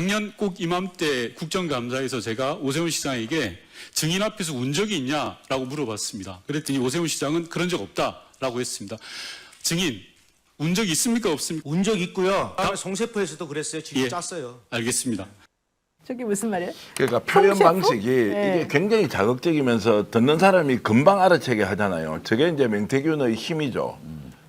작년 꼭 이맘때 국정감사에서 제가 오세훈 시장에게 증인 앞에서 운 적이 있냐라고 물어봤습니다. 그랬더니 오세훈 시장은 그런 적 없다라고 했습니다. 증인, 운 적 있습니까? 없습니까? 운 적 있고요. 송셰프에서도 그랬어요. 지금 예. 짰어요. 알겠습니다. 저게 무슨 말이에요? 그러니까 표현 셰프? 방식이 네. 이게 굉장히 자극적이면서 듣는 사람이 금방 알아채게 하잖아요. 저게 이제 명태균의 힘이죠.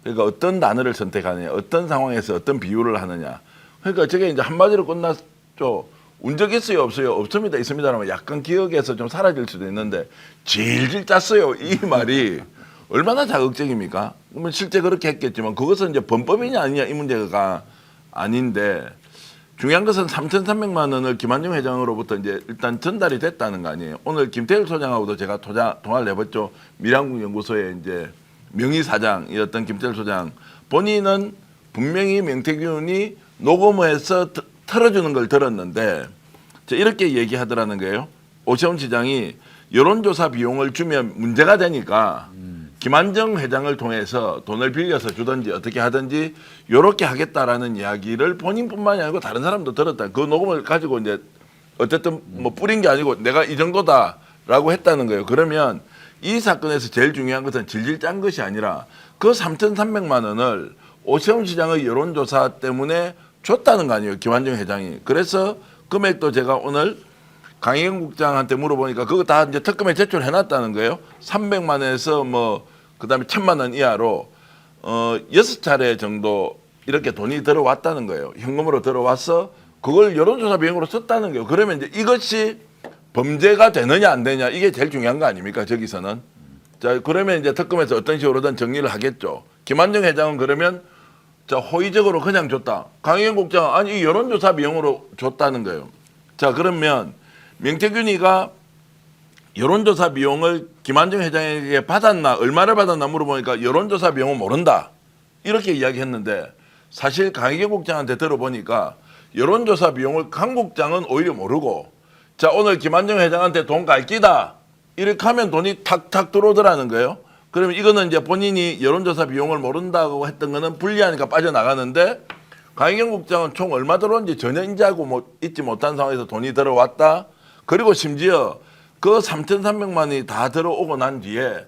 그러니까 어떤 단어를 선택하느냐, 어떤 상황에서 어떤 비유를 하느냐. 그러니까 저게 이제 한마디로 끝났죠. 운 적 있어요, 없어요? 없습니다, 있습니다라면 약간 기억에서 좀 사라질 수도 있는데 질질 짰어요. 이 말이 얼마나 자극적입니까? 그러면 실제 그렇게 했겠지만 그것은 이제 범법이냐 아니냐 이 문제가 아닌데 중요한 것은 3,300만 원을 김한중 회장으로부터 이제 일단 전달이 됐다는 거 아니에요. 오늘 김태일 소장하고도 제가 통화를 해봤죠. 밀양국 연구소의 이제 명의사장이었던 김태일 소장. 본인은 분명히 명태균이 녹음해서 털어주는 걸 들었는데 이렇게 얘기하더라는 거예요. 오세훈 시장이 여론조사 비용을 주면 문제가 되니까 김한정 회장을 통해서 돈을 빌려서 주든지 어떻게 하든지 이렇게 하겠다라는 이야기를 본인뿐만이 아니고 다른 사람도 들었다. 그 녹음을 가지고 이제 어쨌든 뭐 뿌린 게 아니고 내가 이 정도다라고 했다는 거예요. 그러면 이 사건에서 제일 중요한 것은 질질 짠 것이 아니라 그 3,300만 원을 오세훈 시장의 여론조사 때문에 줬다는 거 아니에요. 김한정 회장이. 그래서 금액도 제가 오늘 강희경 국장한테 물어보니까 그거 다 이제 특검에 제출해놨다는 거예요. 300만 원에서 뭐 그다음에 1,000만 원 이하로 6차례 정도 이렇게 돈이 들어왔다는 거예요. 현금으로 들어와서 그걸 여론조사 비용으로 썼다는 거예요. 그러면 이제 이것이 범죄가 되느냐 안 되냐 이게 제일 중요한 거 아닙니까? 저기서는. 자, 그러면 이제 특검에서 어떤 식으로든 정리를 하겠죠. 김한정 회장은 그러면 자, 호의적으로 그냥 줬다. 강희경 국장은 아니 이 여론조사 비용으로 줬다는 거예요. 자, 그러면 명태균이가 여론조사 비용을 김한정 회장에게 받았나 얼마를 받았나 물어보니까 여론조사 비용은 모른다 이렇게 이야기했는데 사실 강희경 국장한테 들어보니까 여론조사 비용을 강 국장은 오히려 모르고 자 오늘 김한정 회장한테 돈 갈기다 이렇게 하면 돈이 탁탁 들어오더라는 거예요. 그러면 이거는 이제 본인이 여론조사 비용을 모른다고 했던 거는 불리하니까 빠져나가는데 강희경 국장은 총 얼마 들어온지 전혀 인지하고 잊지 못한 상황에서 돈이 들어왔다. 그리고 심지어 그 3,300만 원이 다 들어오고 난 뒤에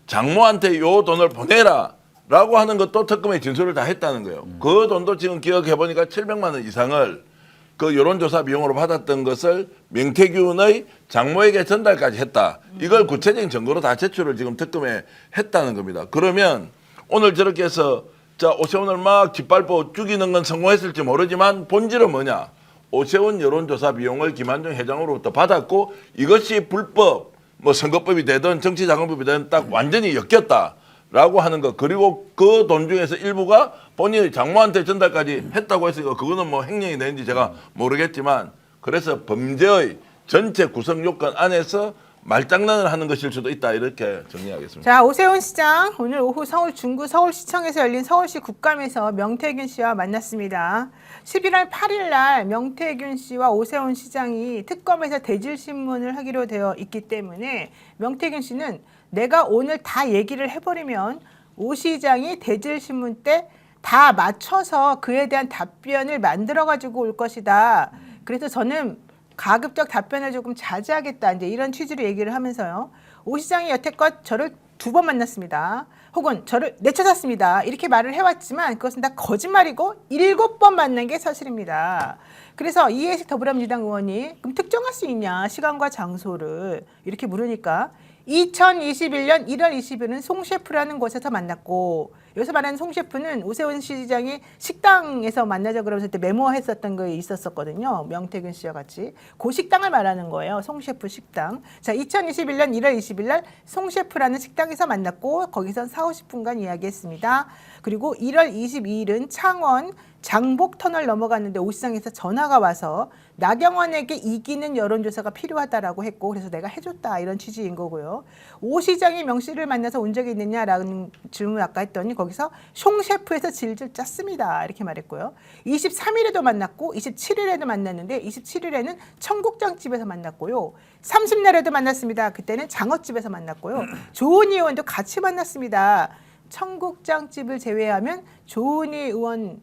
장모한테 요 돈을 보내라 라고 하는 것도 특검에 진술을 다 했다는 거예요. 그 돈도 지금 기억해보니까 700만 원 이상을 그 여론조사 비용으로 받았던 것을 명태균의 장모에게 전달까지 했다. 이걸 구체적인 증거로 다 제출을 지금 특검에 했다는 겁니다. 그러면 오늘 저렇게 해서 자 오세훈을 막 짓밟고 죽이는 건 성공했을지 모르지만 본질은 뭐냐. 오세훈 여론조사 비용을 김한정 회장으로부터 받았고 이것이 불법, 뭐 선거법이 되든 정치자금법이 되든 딱 완전히 엮였다라고 하는 것. 그리고 그 돈 중에서 일부가 본인의 장모한테 전달까지 했다고 했으니까 그거는 뭐 횡령이 되는지 제가 모르겠지만 그래서 범죄의 전체 구성 요건 안에서 말장난을 하는 것일 수도 있다 이렇게 정리하겠습니다. 자, 오세훈 시장 오늘 오후 서울 중구 서울시청에서 열린 서울시 국감에서 명태균 씨와 만났습니다. 11월 8일 날 명태균 씨와 오세훈 시장이 특검에서 대질신문을 하기로 되어 있기 때문에 명태균 씨는 내가 오늘 다 얘기를 해버리면 오 시장이 대질신문 때 다 맞춰서 그에 대한 답변을 만들어가지고 올 것이다. 그래서 저는 가급적 답변을 조금 자제하겠다. 이제 이런 취지로 얘기를 하면서요. 오 시장이 여태껏 저를 2번 만났습니다. 혹은 저를 내쫓았습니다. 이렇게 말을 해왔지만 그것은 다 거짓말이고 7번 만난 게 사실입니다. 그래서 이해식 더불어민주당 의원이 그럼 특정할 수 있냐 시간과 장소를 이렇게 물으니까 2021년 1월 20일은 송셰프라는 곳에서 만났고 여기서 말하는 송셰프는 오세훈 시장이 식당에서 만나자 그러면서 그때 메모했었던 거 있었었거든요. 명태균 씨와 같이. 그 식당을 말하는 거예요. 송셰프 식당. 자, 2021년 1월 20일 날 송셰프라는 식당에서 만났고 거기서 40-50분간 이야기했습니다. 그리고 1월 22일은 창원 장복터널 넘어갔는데 오 시장에서 전화가 와서 나경원에게 이기는 여론조사가 필요하다라고 했고 그래서 내가 해줬다 이런 취지인 거고요. 오 시장이 명 씨를 만나서 온 적이 있느냐라는 질문을 아까 했더니 거기서 송셰프에서 질질 짰습니다 이렇게 말했고요. 23일에도 만났고 27일에도 만났는데 27일에는 청국장집에서 만났고요. 30날에도 만났습니다. 그때는 장어집에서 만났고요. 조은희 의원도 같이 만났습니다. 청국장집을 제외하면 조은희 의원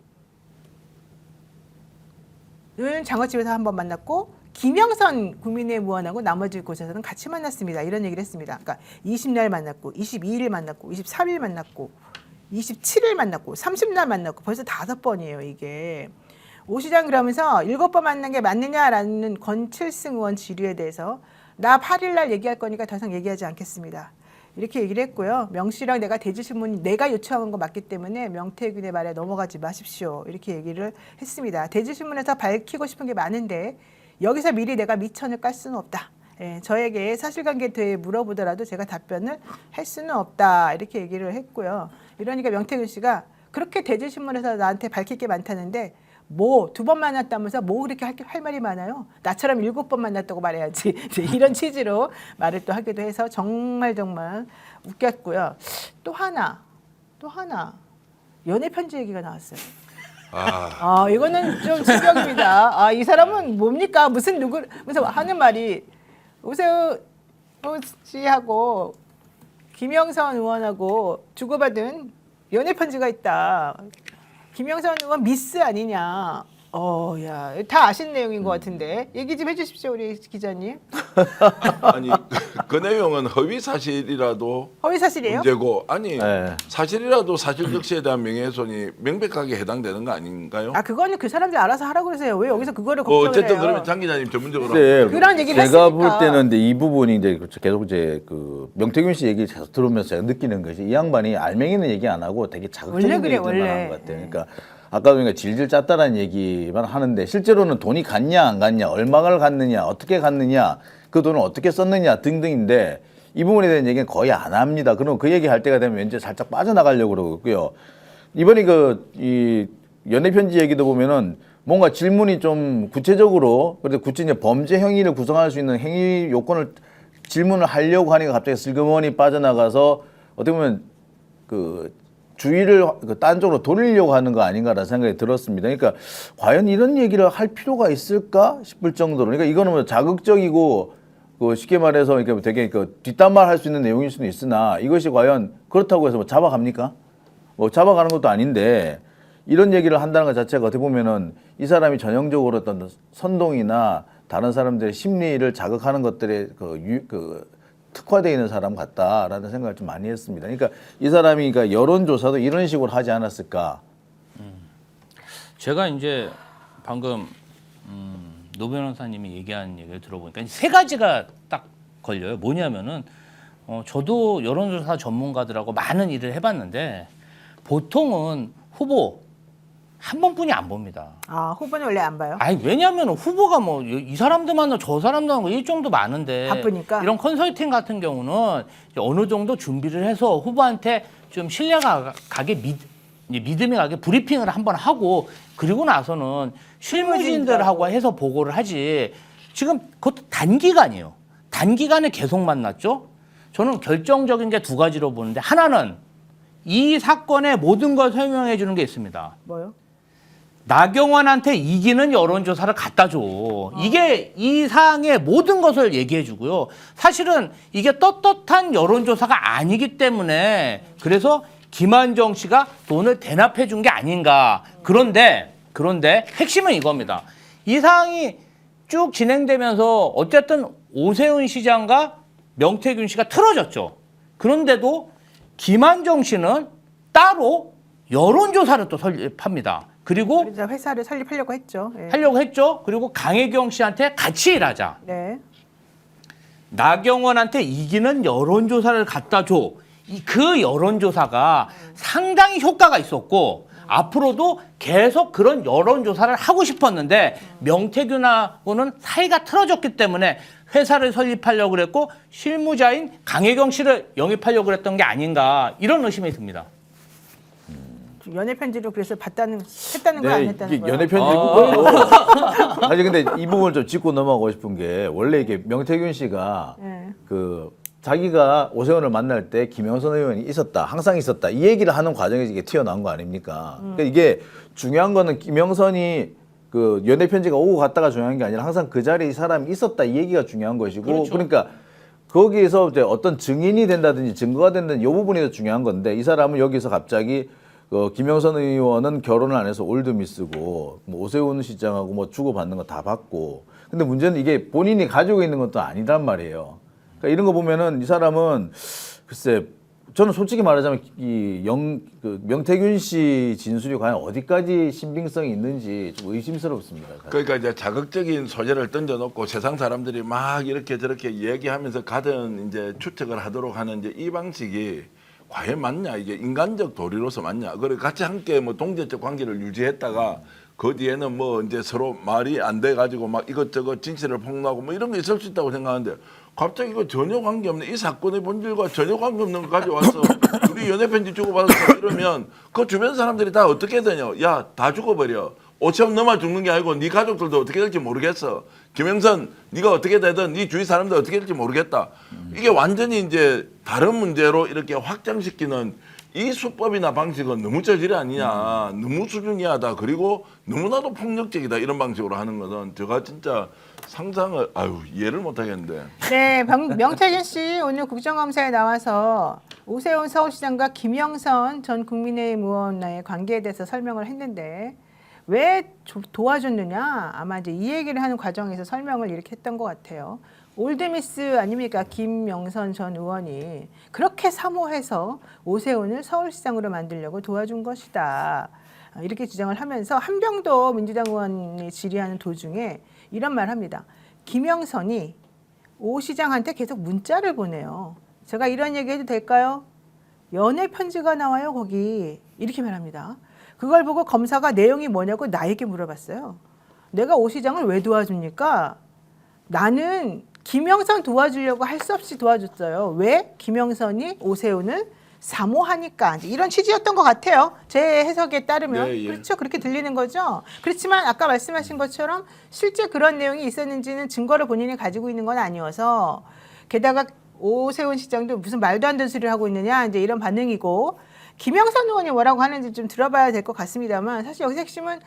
장어집에서 한번 만났고 김영선 국민의힘 의원하고 나머지 곳에서는 같이 만났습니다. 이런 얘기를 했습니다. 그러니까 20날 만났고 22일 만났고 23일 만났고 27일 만났고 30날 만났고 벌써 5번이에요. 이게. 오 시장 그러면서 7번 만난 게 맞느냐라는 권칠승 의원 질의에 대해서 나 8일 날 얘기할 거니까 더 이상 얘기하지 않겠습니다. 이렇게 얘기를 했고요. 명 씨랑 내가 대질신문 내가 요청한 거 맞기 때문에 명태균의 말에 넘어가지 마십시오. 이렇게 얘기를 했습니다. 대질신문에서 밝히고 싶은 게 많은데 여기서 미리 내가 미천을 깔 수는 없다. 예, 저에게 사실관계에 대해 물어보더라도 제가 답변을 할 수는 없다. 이렇게 얘기를 했고요. 이러니까 명태균 씨가 그렇게 대질신문에서 나한테 밝힐 게 많다는데 뭐 2번 만났다면서 뭐 그렇게 할 말이 많아요? 나처럼 7번 만났다고 말해야지. 이제 이런 취지로 말을 또 하기도 해서 정말 웃겼고요. 또 하나 연애 편지 얘기가 나왔어요. 이거는 좀 충격입니다. 이 사람은 뭡니까? 무슨 하는 말이 오세훈 씨하고 김영선 의원하고 주고받은 연애 편지가 있다. 김영선 의원 미스 아니냐. 다 아시는 내용인 것 같은데 얘기 좀 해주십시오, 우리 기자님. 아니 그 내용은 허위 사실이라도 허위 사실이에요? 문제고 아니 네. 사실이라도 사실 적시에 대한 명예훼손이 명백하게 해당되는 거 아닌가요? 그거는 그 사람들이 알아서 하라고 그러세요. 왜 여기서 그거를 걱정을 어쨌든 해요? 그러면 장 기자님 전문적으로 그런 얘기를 제가 했으니까. 볼 때는 이제 이 부분이 이제 계속 이제 그 명태균 씨 얘기를 계속 들으면서 제가 느끼는 것이 이 양반이 알맹이는 얘기 안 하고 되게 자극적인 원래 그래, 얘기들만 원래. 하는 것 같아요. 그러니까 아까 보니까 질질 짰다라는 얘기만 하는데 실제로는 돈이 갔냐 안 갔냐, 얼마를 갔느냐, 어떻게 갔느냐, 그 돈을 어떻게 썼느냐 등등인데 이 부분에 대한 얘기는 거의 안 합니다. 그럼 그 얘기 할 때가 되면 왠지 살짝 빠져나가려고 그러고요. 이번에 이 연애 편지 얘기도 보면은 뭔가 질문이 좀 구체적으로 그래서 구체적 범죄 행위를 구성할 수 있는 행위 요건을 질문을 하려고 하니까 갑자기 슬그머니 빠져나가서 어떻게 보면 주의를 딴 쪽으로 돌리려고 하는 거 아닌가라는 생각이 들었습니다. 그러니까 과연 이런 얘기를 할 필요가 있을까 싶을 정도로 그러니까 이거는 뭐 자극적이고 쉽게 말해서 이렇게 되게 뒷담화를 할 수 있는 내용일 수는 있으나 이것이 과연 그렇다고 해서 뭐 잡아갑니까? 뭐 잡아가는 것도 아닌데 이런 얘기를 한다는 것 자체가 어떻게 보면은 이 사람이 전형적으로 어떤 선동이나 다른 사람들의 심리를 자극하는 것들에 특화되어 있는 사람 같다라는 생각을 좀 많이 했습니다. 그러니까 이 사람이 여론조사도 이런 식으로 하지 않았을까? 제가 이제 방금 노 변호사님이 얘기한 얘기를 들어보니까 세 가지가 딱 걸려요. 뭐냐면은 저도 여론조사 전문가들하고 많은 일을 해봤는데 보통은 후보 한 번뿐이 안 봅니다. 후보는 원래 안 봐요? 왜냐하면 후보가 뭐 이 사람도 만나 저 사람도 만나고 일정도 많은데 바쁘니까? 이런 컨설팅 같은 경우는 이제 어느 정도 준비를 해서 후보한테 좀 신뢰가 가게 믿음이 가게 브리핑을 한번 하고 그리고 나서는 실무진들하고 해서 보고를 하지. 지금 그것도 단기간이에요. 단기간에 계속 만났죠. 저는 결정적인 게 2가지로 보는데 하나는 이 사건의 모든 걸 설명해 주는 게 있습니다. 뭐요? 나경원한테 이기는 여론조사를 갖다 줘. 이게 이 사항의 모든 것을 얘기해 주고요. 사실은 이게 떳떳한 여론조사가 아니기 때문에 그래서 김한정 씨가 돈을 대납해 준 게 아닌가. 그런데 핵심은 이겁니다. 이 사항이 쭉 진행되면서 어쨌든 오세훈 시장과 명태균 씨가 틀어졌죠. 그런데도 김한정 씨는 따로 여론조사를 또 설립합니다. 그리고 그래서 회사를 설립하려고 했죠. 예. 하려고 했죠. 그리고 강혜경 씨한테 같이 일하자. 네. 나경원한테 이기는 여론조사를 갖다 줘. 그 여론조사가 상당히 효과가 있었고 앞으로도 계속 그런 여론조사를 하고 싶었는데 명태균하고는 사이가 틀어졌기 때문에 회사를 설립하려고 그랬고 실무자인 강혜경 씨를 영입하려고 그랬던 게 아닌가 이런 의심이 듭니다. 연애 편지로 그래서 했다는 거 안 했다는 거예요? 연애 편지고 아니 근데 이 부분을 좀 짚고 넘어가고 싶은 게 원래 이게 명태균 씨가 네. 자기가 오세훈을 만날 때 김영선 의원이 있었다, 항상 있었다 이 얘기를 하는 과정에서 이게 튀어나온 거 아닙니까? 그러니까 이게 중요한 거는 김영선이 연애 편지가 오고 갔다가 중요한 게 아니라 항상 그 자리에 이 사람이 있었다 이 얘기가 중요한 것이고 그렇죠. 그러니까 거기에서 이제 어떤 증인이 된다든지 증거가 된다든지 이 부분이 더 중요한 건데 이 사람은 여기서 갑자기 김영선 의원은 결혼을 안 해서 올드미스고 뭐 오세훈 시장하고 뭐 주고받는 거 다 받고 근데 문제는 이게 본인이 가지고 있는 것도 아니란 말이에요. 그러니까 이런 거 보면은 이 사람은 글쎄 저는 솔직히 말하자면 명태균 씨 진술이 과연 어디까지 신빙성이 있는지 좀 의심스럽습니다. 사실. 그러니까 이제 자극적인 소재를 던져놓고 세상 사람들이 막 이렇게 저렇게 얘기하면서 가든 이제 추측을 하도록 하는 이제 이 방식이 과연 맞냐 이게 인간적 도리로서 맞냐 그래 같이 함께 뭐 동제적 관계를 유지했다가 그 뒤에는 뭐 이제 서로 말이 안 돼 가지고 막 이것저것 진실을 폭로하고 뭐 이런 게 있을 수 있다고 생각하는데 갑자기 이거 전혀 관계없는 이 사건의 본질과 전혀 관계없는 거 가져와서 우리 연애 편지 주고받았어 이러면 그 주변 사람들이 다 어떻게 되냐 야 다 죽어버려 오체험 너만 죽는 게 아니고 네 가족들도 어떻게 될지 모르겠어 김영선 네가 어떻게 되든 네 주위 사람들 어떻게 될지 모르겠다 이게 완전히 이제 다른 문제로 이렇게 확장시키는 이 수법이나 방식은 너무 저질이 아니냐 너무 수준이하다 그리고 너무나도 폭력적이다 이런 방식으로 하는 것은 제가 진짜 상상을 이해를 못 하겠는데 네, 명태균 씨 오늘 국정감사에 나와서 오세훈 서울시장과 김영선 전 국민의힘 의원의 관계에 대해서 설명을 했는데 왜 도와줬느냐 아마 이제 이 얘기를 하는 과정에서 설명을 이렇게 했던 것 같아요. 올드미스 아닙니까? 김영선 전 의원이 그렇게 사모해서 오세훈을 서울시장으로 만들려고 도와준 것이다. 이렇게 주장을 하면서 한병도 민주당 의원이 질의하는 도중에 이런 말 합니다. 김영선이 오 시장한테 계속 문자를 보내요. 제가 이런 얘기 해도 될까요? 연애 편지가 나와요, 거기. 이렇게 말합니다. 그걸 보고 검사가 내용이 뭐냐고 나에게 물어봤어요. 내가 오 시장을 왜 도와줍니까? 나는 김영선 도와주려고 할 수 없이 도와줬어요. 왜? 김영선이 오세훈을 사모하니까 이런 취지였던 것 같아요. 제 해석에 따르면. 네, 예. 그렇죠. 그렇게 들리는 거죠. 그렇지만 아까 말씀하신 것처럼 실제 그런 내용이 있었는지는 증거를 본인이 가지고 있는 건 아니어서 게다가 오세훈 시장도 무슨 말도 안 되는 소리를 하고 있느냐 이제 이런 반응이고 김영선 의원이 뭐라고 하는지 좀 들어봐야 될 것 같습니다만 사실 여기서 핵심은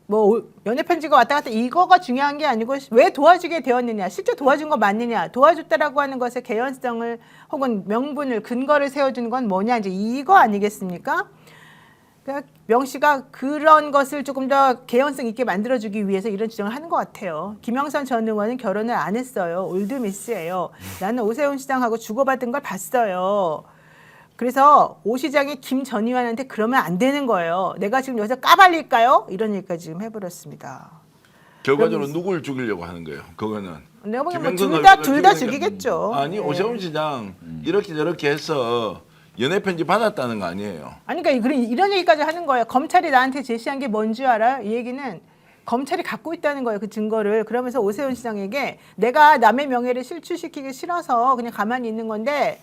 뭐 연애 편지가 왔다 갔다 이거가 중요한 게 아니고 왜 도와주게 되었느냐 실제 도와준 거 맞느냐 도와줬다라고 하는 것의 개연성을 혹은 명분을 근거를 세워주는 건 뭐냐 이제 이거 아니겠습니까? 그러니까 명 씨가 그런 것을 조금 더 개연성 있게 만들어주기 위해서 이런 주장을 하는 것 같아요. 김영선 전 의원은 결혼을 안 했어요. 올드미스예요. 나는 오세훈 시장하고 주고받은 걸 봤어요. 그래서 오 시장이 김 전 의원한테 그러면 안 되는 거예요. 내가 지금 여기서 까발릴까요? 이런 얘기까지 지금 해버렸습니다. 결과적으로 누굴 죽이려고 하는 거예요? 그거는 내가 보기엔 뭐 김영선 둘 다 의원을 죽이겠죠. 아니 네. 오세훈 시장 이렇게 저렇게 해서 연애 편지 받았다는 거 아니에요? 아니 그러니까 이런 얘기까지 하는 거예요. 검찰이 나한테 제시한 게 뭔지 알아요? 이 얘기는 검찰이 갖고 있다는 거예요. 그 증거를. 그러면서 오세훈 시장에게 내가 남의 명예를 실추시키기 싫어서 그냥 가만히 있는 건데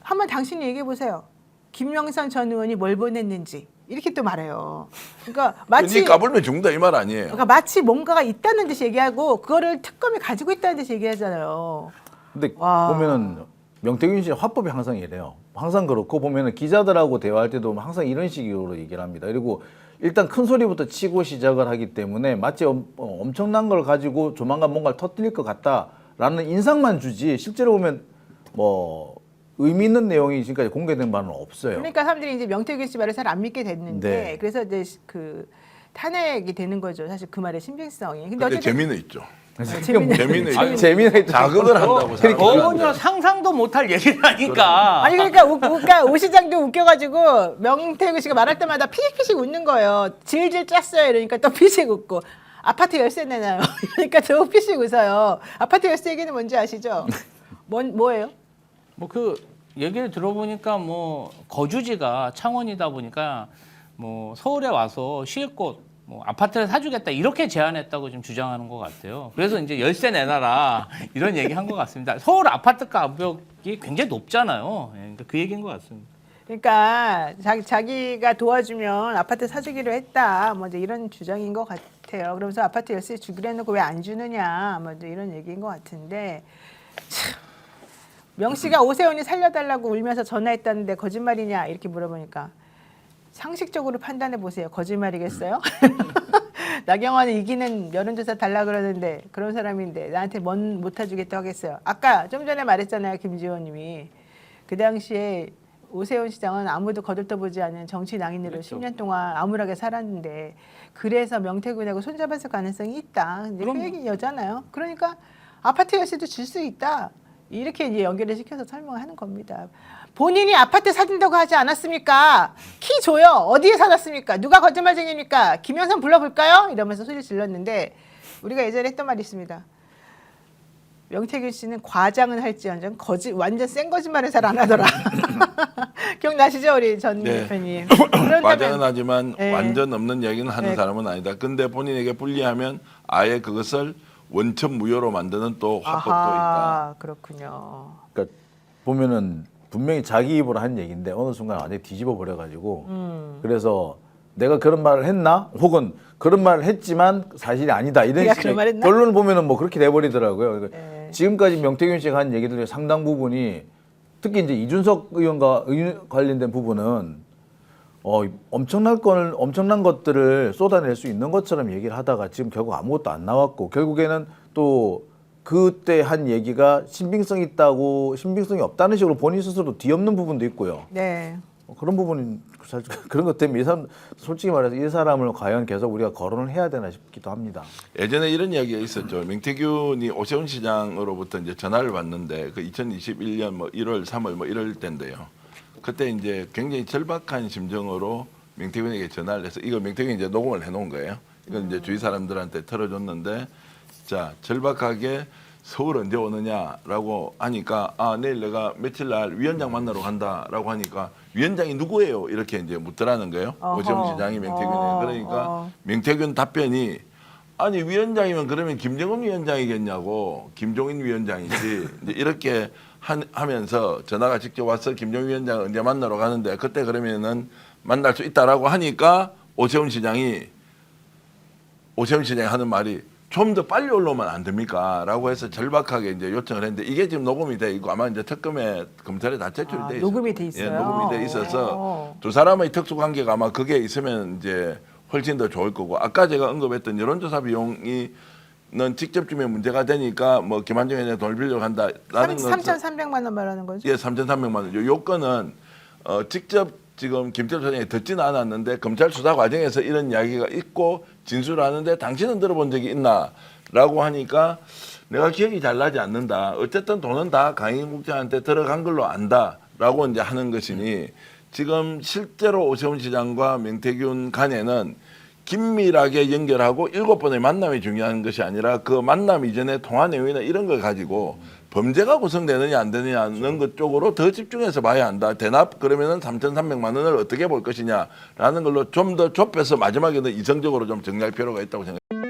한번 당신이 얘기해 보세요. 김영선 전 의원이 뭘 보냈는지 이렇게 또 말해요. 그러니까 마치 네 까불면 죽는다 이 말 아니에요? 그러니까 마치 뭔가가 있다는 듯이 얘기하고 그거를 특검이 가지고 있다는 듯이 얘기하잖아요. 근데 와. 보면은 명태균 씨 화법이 항상 이래요. 항상 그렇고 보면은 기자들하고 대화할 때도 항상 이런 식으로 얘기를 합니다. 그리고 일단 큰 소리부터 치고 시작을 하기 때문에 마치 엄청난 걸 가지고 조만간 뭔가를 터뜨릴 것 같다라는 인상만 주지 실제로 보면 뭐 의미 있는 내용이 지금까지 공개된 바는 없어요. 그러니까 사람들이 이제 명태균 씨 말을 잘 안 믿게 됐는데 네. 그래서 이제 그 탄핵이 되는 거죠. 사실 그 말의 신빙성이. 근데 어쨌든 재미는 있죠. 재미는 재미는 자극을 한다고 전혀 상상도 못할 얘기라니까. 아니 그러니까 오 시장도 웃겨가지고 명태균 씨가 말할 때마다 피식피식 웃는 거예요. 질질 짰어요. 이러니까 또 피식 웃고 아파트 열쇠 내놔요. 그러니까 또 피식 웃어요. 아파트 열쇠 얘기는 뭔지 아시죠? 뭐예요? 뭐 그 얘기를 들어보니까 뭐 거주지가 창원이다 보니까 뭐 서울에 와서 쉴 곳 뭐 아파트를 사주겠다 이렇게 제안했다고 지금 주장하는 것 같아요. 그래서 이제 열쇠 내놔라 이런 얘기한 것 같습니다. 서울 아파트 가격이 굉장히 높잖아요. 그러니까 그 얘기인 것 같습니다. 그러니까 자기가 도와주면 아파트 사주기로 했다. 뭐 이제 이런 주장인 것 같아요. 그러면서 아파트 열쇠 주기로 해놓고 왜 안 주느냐. 뭐 이제 이런 얘기인 것 같은데 참. 명 씨가 오세훈이 살려달라고 울면서 전화했다는데 거짓말이냐 이렇게 물어보니까 상식적으로 판단해 보세요. 거짓말이겠어요? 나경원은 이기는 여론조사 달라 그러는데 그런 사람인데 나한테 못 해주겠다고 하겠어요. 아까 좀 전에 말했잖아요. 김지호님이 그 당시에 오세훈 시장은 아무도 거들떠보지 않은 정치 낭인으로 그렇죠. 10년 동안 암울하게 살았는데 그래서 명태균하고 손잡았을 가능성이 있다. 이제 그 그럼요. 얘기 여잖아요. 그러니까 아파트 열쇠도 줄 수 있다. 이렇게 이제 연결을 시켜서 설명하는 겁니다. 본인이 아파트 사준다고 하지 않았습니까? 키 줘요. 어디에 사놨습니까? 누가 거짓말쟁이입니까? 김영선 불러볼까요? 이러면서 소리 질렀는데 우리가 예전에 했던 말이 있습니다. 명태균 씨는 과장은 할지언정 완전 센 거짓말을 잘 안 하더라. 기억나시죠, 우리 전 네. 대표님? 과장은 하지만 네. 완전 없는 얘기는 하는 네. 사람은 아니다. 근데 본인에게 불리하면 아예 그것을 원천 무효로 만드는 또 화법도 있다. 아하, 그렇군요. 그러니까 보면은 분명히 자기 입으로 한 얘기인데 어느 순간 완전히 뒤집어 버려가지고 그래서 내가 그런 말을 했나? 혹은 그런 말을 했지만 사실이 아니다. 이런 내가 식의 그런 말 했나? 결론을 보면은 뭐 그렇게 돼버리더라고요. 그러니까 네. 지금까지 명태균 씨가 한 얘기들 중에 상당 부분이 특히 이제 이준석 의원과 관련된 부분은 엄청난 것들을 쏟아낼 수 있는 것처럼 얘기를 하다가 지금 결국 아무것도 안 나왔고 결국에는 또 그때 한 얘기가 신빙성이 있다고 신빙성이 없다는 식으로 본인 스스로 뒤엎는 부분도 있고요. 네. 그런 부분이 사실 그런 것 때문에 이 사람 솔직히 말해서 이 사람을 과연 계속 우리가 거론을 해야 되나 싶기도 합니다. 예전에 이런 이야기가 있었죠. 명태균이 오세훈 시장으로부터 이제 전화를 받는데 그 2021년 뭐 1월, 3월 뭐 이럴 때인데요. 그때 이제 굉장히 절박한 심정으로 명태균에게 전화를 해서 이거 명태균이 이제 녹음을 해놓은 거예요. 이건 이제 주위 사람들한테 털어줬는데 자 절박하게 서울 언제 오느냐라고 하니까 내일 내가 며칠 날 위원장 만나러 간다라고 하니까 위원장이 누구예요? 이렇게 이제 묻더라는 거예요. 어허. 오세훈 시장이 명태균에. 그러니까 명태균 답변이 아니 위원장이면 그러면 김정은 위원장이겠냐고 김종인 위원장이지 이제 이렇게 하면서 전화가 직접 와서 김종인 위원장 언제 만나러 가는데 그때 그러면은 만날 수 있다라고 하니까 오세훈 시장이 하는 말이 좀 더 빨리 올라오면 안 됩니까? 라고 해서 절박하게 이제 요청을 했는데 이게 지금 녹음이 돼 있고 아마 이제 특검에 검찰에 다 제출이 돼 있어요. 녹음이 돼 있어요. 예, 녹음이 돼 있어서 두 사람의 특수관계가 아마 그게 있으면 이제 훨씬 더 좋을 거고 아까 제가 언급했던 여론조사 비용이 는 직접 주면 문제가 되니까 뭐 김한정 의원에 돈을 빌려 간다라는 것은 3,300만 원 말하는 거죠? 예, 3,300만 원. 요 요건은 직접 지금 김철 소장이 듣지는 않았는데 검찰 수사 과정에서 이런 이야기가 있고 진술하는데 당신은 들어본 적이 있나라고 하니까 내가 기억이 잘 나지 않는다. 어쨌든 돈은 다 강인 국장한테 들어간 걸로 안다라고 이제 하는 것이니 지금 실제로 오세훈 시장과 명태균 간에는 긴밀하게 연결하고 7번의 만남이 중요한 것이 아니라 그 만남 이전에 통화 내용이나 이런 걸 가지고 범죄가 구성되느냐 안 되느냐는 것 쪽으로 더 집중해서 봐야 한다. 대납 그러면은 3,300만 원을 어떻게 볼 것이냐라는 걸로 좀 더 좁혀서 마지막에는 이성적으로 좀 정리할 필요가 있다고 생각합니다.